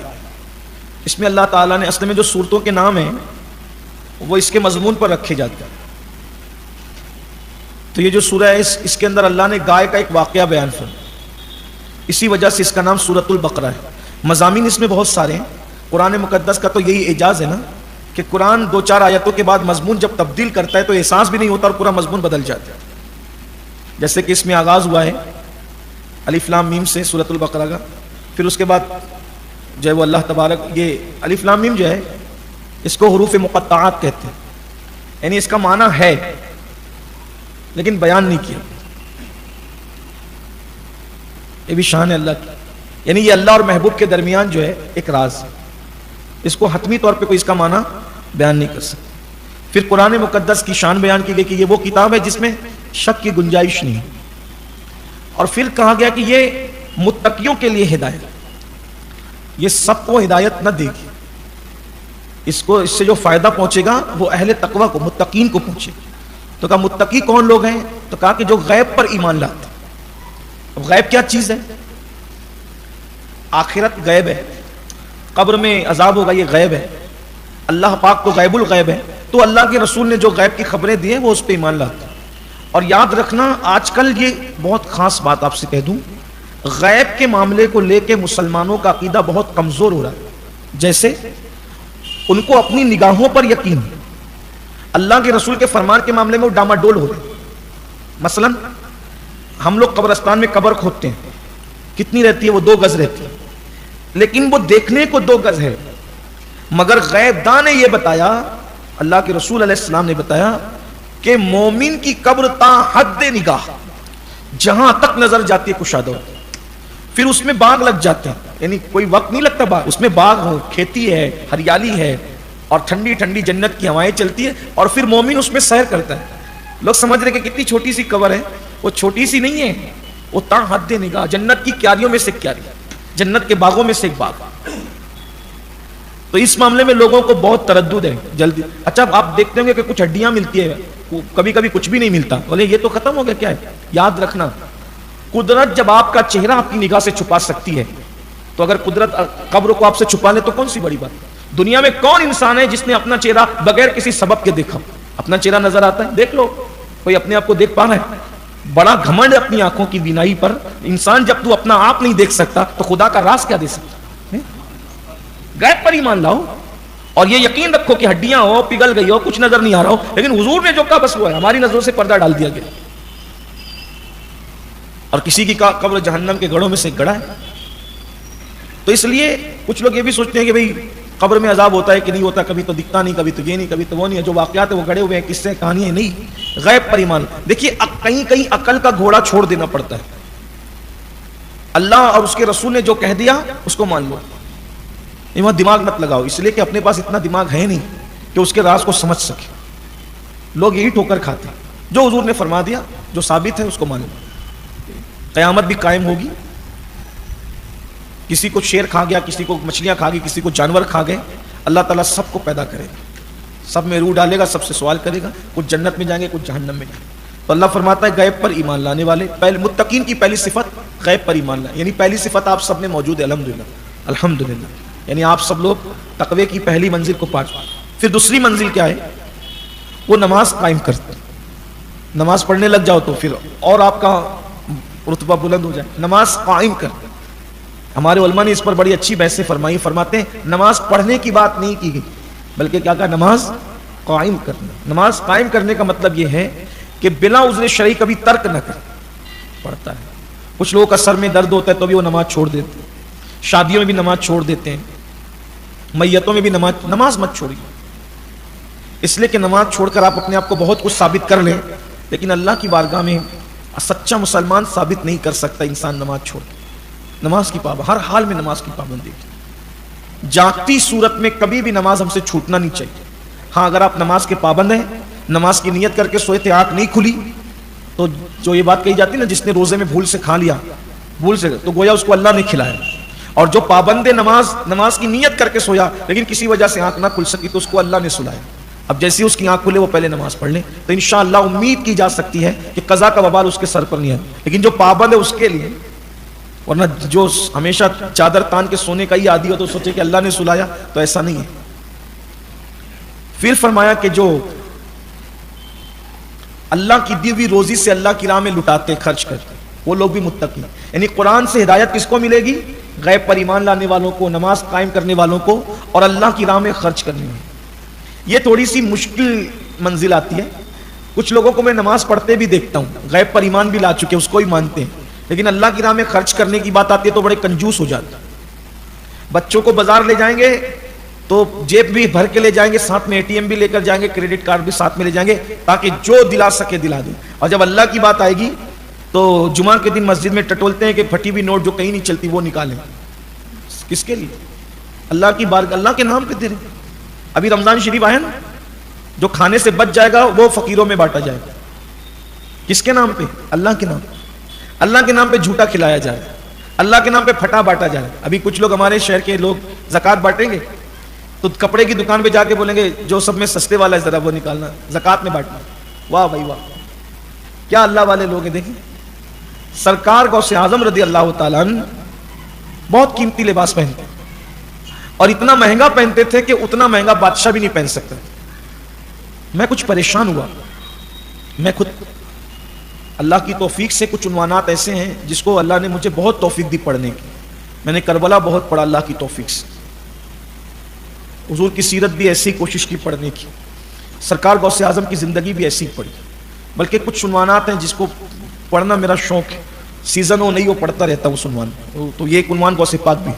اس میں اللہ تعالیٰ نے اصل میں جو سورتوں کے نام ہیں وہ اس کے مضمون پر رکھے جاتے ہیں. تو یہ جو سورہ ہے اس کے اندر اللہ نے گائے کا ایک واقعہ بیان فرمایا، اسی وجہ سے اس کا نام سورۃ البقرہ ہے. مضامین اس میں بہت سارے ہیں. قرآن مقدس کا تو یہی اعجاز ہے نا کہ قرآن 2-4 آیتوں کے بعد مضمون جب تبدیل کرتا ہے تو احساس بھی نہیں ہوتا اور پورا مضمون بدل جاتا ہے. جیسے کہ اس میں آغاز ہوا ہے الف لام میم سے سورۃ البقرہ کا. پھر اس کے بعد جو ہے وہ اللہ تبارک، یہ الف لام میم جو ہے اس کو حروف مقطعات کہتے ہیں، یعنی اس کا معنی ہے لیکن بیان نہیں کیا. یہ بھی شان ہے اللہ کی. یعنی یہ اللہ اور محبوب کے درمیان جو ہے ایک راز، اس کو حتمی طور پہ کوئی اس کا معنی بیان نہیں کر سکتا. پھر قرآن مقدس کی شان بیان کی گئی کہ یہ وہ کتاب ہے جس میں شک کی گنجائش نہیں. اور پھر کہا گیا کہ یہ متقیوں کے لیے ہدایت، یہ سب کو ہدایت نہ دے گی، اس سے جو فائدہ پہنچے گا وہ اہل تقوی کو، متقین کو پہنچے گا. تو کہا متقی کون لوگ ہیں؟ تو کہا کہ جو غیب پر ایمان لاتے. غیب کیا چیز ہے؟ آخرت غیب ہے، قبر میں عذاب ہوگا یہ غیب ہے. اللہ پاک تو غیب الغیب ہے. تو اللہ کے رسول نے جو غیب کی خبریں دی ہیں وہ اس پہ ایمان لاتے ہیں. اور یاد رکھنا آج کل یہ بہت خاص بات آپ سے کہہ دوں، غیب کے معاملے کو لے کے مسلمانوں کا عقیدہ بہت کمزور ہو رہا ہے. جیسے ان کو اپنی نگاہوں پر یقین ہے، اللہ کے رسول کے فرمان کے معاملے میں وہ ڈاماڈول ہو رہے ہیں. مثلا ہم لوگ قبرستان میں قبر کھودتے ہیں، کتنی رہتی ہے؟ وہ 2 گز رہتی ہے. لیکن وہ دیکھنے کو 2 گز ہے، مگر غیب داں نے یہ بتایا، اللہ کے رسول علیہ السلام نے بتایا کہ مومن کی قبر تا حد نگاہ، جہاں تک نظر جاتی ہے کشادہ ہوتی ہے، پھر اس میں باغ لگ جاتے ہیں، یعنی کوئی وقت نہیں لگتا باغ، اس میں باغ ہو، کھیتی ہے، ہریالی ہے، اور ٹھنڈی ٹھنڈی جنت کی ہوائیں چلتی ہے، اور پھر مومن اس میں سیر کرتا ہے۔ لوگ سمجھ رہے کہ کتنی چھوٹی سی قبر ہے، وہ چھوٹی سی نہیں ہے، وہ تا حد نگاہ، جنت کی کیاریوں میں سے ایک کیاری، جنت کے باغوں میں سے ایک باغ۔ تو اس معاملے میں لوگوں کو بہت تردد ہے جلدی۔ اچھا آپ دیکھتے ہوں گے کہ کچھ ہڈیاں ملتی ہے، کبھی کبھی کچھ بھی نہیں ملتا، بولے یہ تو ختم ہو گیا، کیا ہے؟ یاد رکھنا، قدرت جب آپ کا چہرہ آپ کی نگاہ سے چھپا سکتی ہے، تو اگر قدرت قبر کو آپ سے چھپا لے تو کون سی بڑی بات؟ دنیا میں کون انسان ہے جس نے اپنا چہرہ بغیر کسی سبب کے دیکھا؟ اپنا چہرہ نظر آتا ہے، دیکھ لو، کوئی اپنے آپ کو دیکھ پا رہا ہے؟ بڑا گھمنڈ ہے اپنی آنکھوں کی بینائی پر۔ انسان جب تو اپنا آپ نہیں دیکھ سکتا تو خدا کا راز کیا دے سکتا؟ غیب پر ایمان لاؤ، اور یہ یقین رکھو کہ ہڈیاں ہو، پگھل گئی ہو، کچھ نظر نہیں آ رہا ہو، لیکن حضور نے جو کہا بس وہ ہے، ہماری نظروں سے پردہ ڈال دیا گیا۔ اور کسی کی قبر جہنم کے گڑھوں میں سے گڑھا ہے۔ تو اس لیے کچھ لوگ یہ بھی سوچتے ہیں کہ بھئی قبر میں عذاب ہوتا ہے کہ نہیں ہوتا، کبھی تو دکھتا نہیں، کبھی تو یہ نہیں، کبھی تو وہ نہیں ہے، جو واقعات ہیں وہ گڑے ہوئے ہیں، قصے کہانیاں نہیں۔ غیب پر ایمان، دیکھیے کہیں کہیں عقل کا گھوڑا چھوڑ دینا پڑتا ہے۔ اللہ اور اس کے رسول نے جو کہہ دیا اس کو مان لو، وہاں دماغ مت لگاؤ، اس لیے کہ اپنے پاس اتنا دماغ ہے نہیں کہ اس کے راز کو سمجھ سکے۔ لوگ یہی ٹھوکر کھاتے ہیں، جو حضور نے فرما دیا، جو ثابت ہے اس کو مان لو۔ قیامت بھی قائم ہوگی، کسی کو شیر کھا گیا، کسی کو مچھلیاں کھا گئی، کسی کو جانور کھا گئے، اللہ تعالیٰ سب کو پیدا کرے گا، سب میں روح ڈالے گا، سب سے سوال کرے گا، کچھ جنت میں جائیں گے، کچھ جہنم میں جائیں گے۔ تو اللہ فرماتا ہے غیب پر ایمان لانے والے، متقین کی پہلی صفت غیب پر ایمان لانا، یعنی پہلی صفت آپ سب میں موجود ہے، الحمدللہ الحمدللہ، یعنی آپ سب لوگ تقوی کی پہلی منزل کو پا چکے۔ پھر دوسری منزل کیا ہے؟ وہ نماز قائم کرتے، نماز پڑھنے لگ جاؤ تو پھر اور آپ کا رتبہ بلند ہو جائے۔ نماز قائم کر، ہمارے علماء نے اس پر بڑی اچھی بحثیں فرمائی، فرماتے ہیں نماز پڑھنے کی بات نہیں کی گئی، بلکہ کیا کہا؟ نماز قائم کرنا۔ نماز قائم کرنے کا مطلب یہ ہے کہ بلا عذر شرعی کبھی ترک نہ کر پڑتا ہے۔ کچھ لوگوں کا سر میں درد ہوتا ہے تو بھی وہ نماز چھوڑ دیتے ہیں، شادیوں میں بھی نماز چھوڑ دیتے ہیں، میتوں میں بھی نماز مت چھوڑیے، اس لیے کہ نماز چھوڑ کر آپ اپنے آپ کو بہت کچھ ثابت کر لیں، لیکن اللہ کی بارگاہ میں سچا مسلمان ثابت نہیں کر سکتا انسان نماز چھوڑ کے۔ نماز کی پابندی، ہر حال میں نماز کی پابندی، جاگتی صورت میں کبھی بھی نماز ہم سے چھوٹنا نہیں چاہیے۔ ہاں اگر آپ نماز کے پابند ہیں، نماز کی نیت کر کے سوئے تھے، آنکھ نہیں کھلی، تو جو یہ بات کہی جاتی ہے نا، جس نے روزے میں بھول سے کھا لیا، بھول سے، تو گویا اس کو اللہ نے کھلایا۔ اور جو پابند نماز کی نیت کر کے سویا لیکن کسی وجہ سے آنکھ نہ کھل سکی تو اس کو اللہ نے سلایا۔ اب جیسی اس کی آنکھ کھلے وہ پہلے نماز پڑھ لیں، تو انشاءاللہ امید کی جا سکتی ہے کہ قضا کا وبال اس کے سر پر نہیں ہے۔ لیکن جو پابند ہے اس کے لیے، ورنہ جو ہمیشہ چادر تان کے سونے کا ہی عادی ہو تو سوچے کہ اللہ نے سلایا، تو ایسا نہیں ہے۔ پھر فرمایا کہ جو اللہ کی دی ہوئی روزی سے اللہ کی راہ میں لٹاتے، خرچ کرتے، وہ لوگ بھی متقی ہیں۔ یعنی قرآن سے ہدایت کس کو ملے گی؟ غیب پر ایمان لانے والوں کو، نماز قائم کرنے والوں کو، اور اللہ کی راہ میں خرچ کرنے والوں۔ یہ تھوڑی سی مشکل منزل آتی ہے۔ کچھ لوگوں کو میں نماز پڑھتے بھی دیکھتا ہوں، غیب پر ایمان بھی لا چکے، اس کو ہی مانتے ہیں، لیکن اللہ کی راہ میں خرچ کرنے کی بات آتی ہے تو بڑے کنجوس ہو جاتے ہیں۔ بچوں کو بازار لے جائیں گے تو جیب بھی بھر کے لے جائیں گے، ساتھ میں ATM بھی لے کر جائیں گے، کریڈٹ کارڈ بھی ساتھ میں لے جائیں گے، تاکہ جو دلا سکے دلا دیں۔ اور جب اللہ کی بات آئے گی تو جمعہ کے دن مسجد میں ٹٹولتے ہیں کہ پھٹی ہوئی نوٹ جو کہیں نہیں چلتی وہ نکالیں۔ کس کے لیے؟ اللہ کی بار، اللہ کے نام پہ دے رہے۔ ابھی رمضان شریف آیا نا، جو کھانے سے بچ جائے گا وہ فقیروں میں بانٹا جائے گا۔ کس کے نام پہ؟ اللہ کے نام پہ۔ اللہ کے نام پہ جھوٹا کھلایا جائے، اللہ کے نام پہ پھٹا بانٹا جائے۔ ابھی کچھ لوگ ہمارے شہر کے لوگ زکوٰۃ بانٹیں گے تو کپڑے کی دکان پہ جا کے بولیں گے جو سب میں سستے والا ہے ذرا وہ نکالنا، زکوٰۃ میں بانٹنا۔ واہ بھائی واہ، کیا اللہ والے لوگ ہیں۔ دیکھیں سرکار غوث اعظم رضی اللہ تعالیٰ عنہ بہت قیمتی لباس پہنتے اور اتنا مہنگا پہنتے تھے کہ اتنا مہنگا بادشاہ بھی نہیں پہن سکتا۔ میں کچھ پریشان ہوا، میں خود اللہ کی توفیق سے کچھ عنوانات ایسے ہیں جس کو اللہ نے مجھے بہت توفیق دی پڑھنے کی۔ میں نے کربلا بہت پڑھا اللہ کی توفیق سے، حضور کی سیرت بھی ایسی کوشش کی پڑھنے کی، سرکار غوث اعظم کی زندگی بھی ایسی پڑھی، بلکہ کچھ عنوانات ہیں جس کو پڑھنا میرا شوق ہے، سیزن ہو نہیں ہو پڑھتا رہتا اس عنوان، تو یہ ایک عنوان غوث پاک بھی۔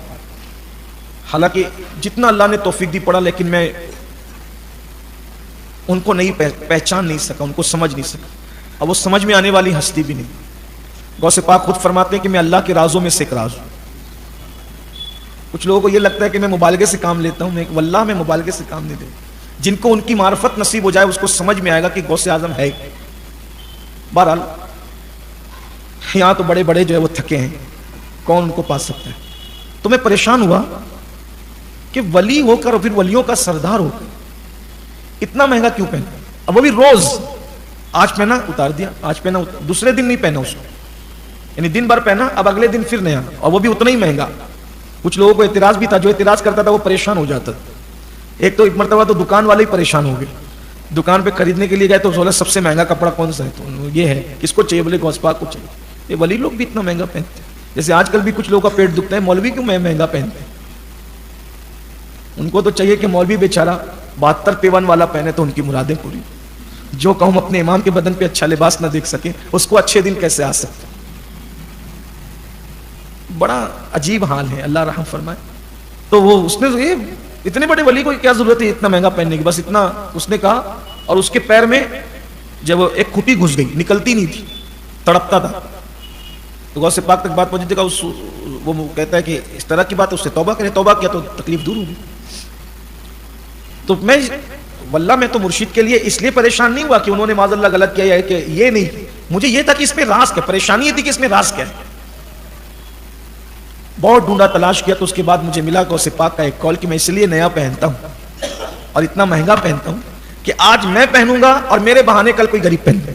حالانکہ جتنا اللہ نے توفیق دی پڑھا، لیکن میں ان کو نہیں پہچان نہیں سکا، ان کو سمجھ نہیں سکا، اب وہ سمجھ میں آنے والی ہستی بھی نہیں۔ غوث پاک خود فرماتے ہیں کہ میں اللہ کے رازوں میں سے ایک راز ہوں۔ کچھ لوگوں کو یہ لگتا ہے کہ میں مبالغے سے کام لیتا ہوں، واللہ میں مبالغے سے کام نہیں دیتا۔ جن کو ان کی معرفت نصیب ہو جائے اس کو سمجھ میں آئے گا کہ غوث اعظم ہے۔ بہرحال یہاں تو بڑے بڑے جو ہے وہ تھکے ہیں، کون ان کو پا سکتا ہے؟ تو میں پریشان ہوا کہ ولی ہو کر اور پھر ولیوں کا سردار ہو کر اتنا مہنگا کیوں پہنا؟ اب وہ بھی روز، آج پہنا اتار دیا، آج پہنا دوسرے دن نہیں پہنا اس کو، یعنی دن بھر پہنا، اب اگلے دن پھر نیا، اور وہ بھی اتنا ہی مہنگا۔ کچھ لوگوں کو اعتراض بھی تھا، جو اعتراض کرتا تھا وہ پریشان ہو جاتا تھا۔ ایک تو ایک مرتبہ تو دکان والے ہی پریشان ہو گئے، دکان پہ خریدنے کے لیے گئے تو بولا سب سے مہنگا کپڑا کون سا ہے؟ تو یہ ہے، کس کو چاہیے؟ بولے غوث پاک کو چاہیے۔ یہ ولی لوگ بھی اتنا مہنگا پہنتے ہیں، جیسے آج کل بھی کچھ لوگوں کا پیٹ دکھتا ہے، مولوی کیوں مہنگا پہنتے ہیں؟ ان کو تو چاہیے کہ مولوی بیچارہ 72 پیون والا پہنے تو ان کی مرادیں پوری۔ جو قوم اپنے امام کے بدن پہ اچھا لباس نہ دیکھ سکے اس کو اچھے دن کیسے آ سکتے؟ بڑا عجیب حال ہے، اللہ رحم فرمائے۔ تو وہ اس نے اتنے بڑے ولی کو کیا ضرورت ہے اتنا مہنگا پہننے کی؟ بس اتنا اس نے کہا، اور اس کے پیر میں جب ایک کھٹی گھس گئی، نکلتی نہیں تھی، تڑپتا تھا۔ تو غوث پاک تک بات پہنچی تھی، وہ کہتا ہے کہ اس طرح کی بات اس سے توبہ کریں، توبہ کیا تو تکلیف دور ہوگی۔ تو میں واللہ میں تو مرشد کے لیے اس لیے پریشان نہیں ہوا کہ انہوں نے معاذ اللہ غلط کیا ہے، کہ یہ نہیں، مجھے یہ تھا کہ اس میں راز کیا، پریشانی یہ تھی کہ اس میں راز کیا ہے۔ بہت ڈھونڈا، تلاش کیا، تو اس کے بعد مجھے ملا غوث پاک کا ایک کال کہ میں اس لیے نیا پہنتا ہوں اور اتنا مہنگا پہنتا ہوں کہ آج میں پہنوں گا اور میرے بہانے کل کوئی غریب پہن لے۔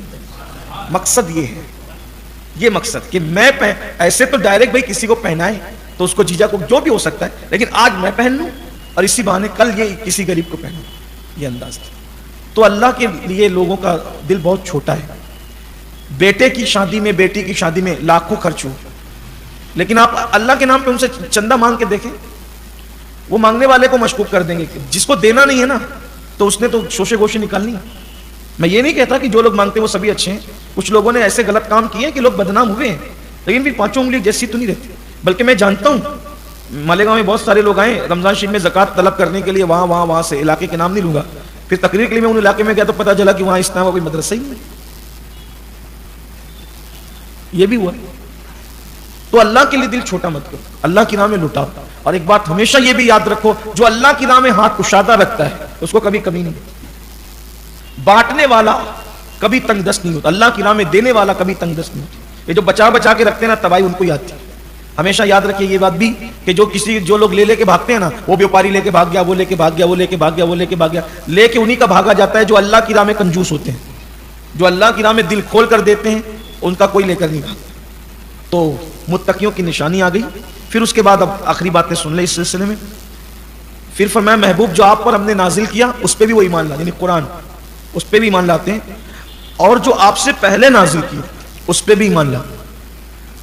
مقصد یہ ہے، یہ مقصد کہ میں ایسے تو ڈائریکٹ بھائی کسی کو پہنائے تو اس کو جیجا کو جو بھی ہو سکتا ہے، لیکن آج میں پہن لوں اور اسی بہانے کل یہ کسی غریب کو پہنوں، یہ انداز ہے۔ تو اللہ کے لیے لوگوں کا دل بہت چھوٹا ہے۔ بیٹے کی شادی میں، بیٹی کی شادی میں لاکھوں خرچ ہو، لیکن آپ اللہ کے نام پہ ان سے چندہ مانگ کے دیکھیں، وہ مانگنے والے کو مشکوک کر دیں گے۔ جس کو دینا نہیں ہے نا تو اس نے تو شوشے گوشے نکالنی ہے۔ میں یہ نہیں کہتا کہ جو لوگ مانگتے ہیں وہ سبھی اچھے ہیں، کچھ لوگوں نے ایسے غلط کام کیے ہیں کہ لوگ بدنام ہوئے ہیں، لیکن پھر پانچوں انگلی جیسی تو نہیں رہتی۔ بلکہ میں جانتا ہوں مالیگاؤں میں بہت سارے لوگ آئے رمضان شریف میں زکوٰۃ طلب کرنے کے لیے، وہاں سے، علاقے کے نام نہیں لوں گا، پھر تقریر کے لیے میں ان علاقے میں گیا تو پتا چلا کہ وہاں اس طرح کا کوئی مدرسہ ہی نہیں۔ یہ بھی ہوا۔ تو اللہ کے لیے دل چھوٹا مت کرو، اللہ کی راہ میں لٹاؤ۔ اور ایک بات ہمیشہ یہ بھی یاد رکھو، جو اللہ کی راہ میں ہاتھ کشادہ رکھتا ہے اس کو کبھی کمی نہیں۔ بانٹنے والا کبھی تنگ دست نہیں ہوتا، اللہ کی راہ میں دینے والا کبھی تنگ دست نہیں ہوتا۔ یہ جو بچا بچا کے رکھتے ہیں نا، تباہی ان کو یاد تھی۔ ہمیشہ یاد رکھیے یہ بات بھی کہ جو لوگ لے کے بھاگتے ہیں نا، وہ بیوپاری لے کے بھاگ گیا، وہ لے کے بھاگ گیا، وہ لے کے بھاگ گیا، وہ لے کے بھاگ گیا، لے کے انہی کا بھاگا جاتا ہے جو اللہ کی راہ میں کنجوس ہوتے ہیں، جو اللہ کی راہ میں دل کھول کر دیتے ہیں، ان کا کوئی لے کر نہیں بھاگتا۔ تو متقیوں کی نشانی آ گئی۔ پھر اس کے بعد اب آخری باتیں سن لیں اس سلسلے میں۔ پھر فرمایا محبوب جو آپ پر ہم نے نازل کیا اس پہ بھی وہ ایمان لا، یعنی قرآن، اس پہ بھی ایمان لاتے ہیں، اور جو آپ سے پہلے نازل کیا اس پہ بھی ایمان لا۔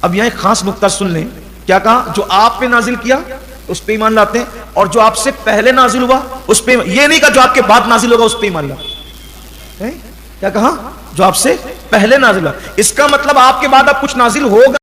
اب یہاں ایک خاص نقطہ سن لیں، کیا کہا؟ جو آپ پہ نازل کیا اس پہ ایمان لاتے ہیں، اور جو آپ سے پہلے نازل ہوا اس پہ، یہ نہیں کہا جو آپ کے بعد نازل ہوگا اس پہ ایمان لا۔ کیا کہا؟ جو آپ سے پہلے نازل ہوا، اس کا مطلب آپ کے بعد اب کچھ نازل ہوگا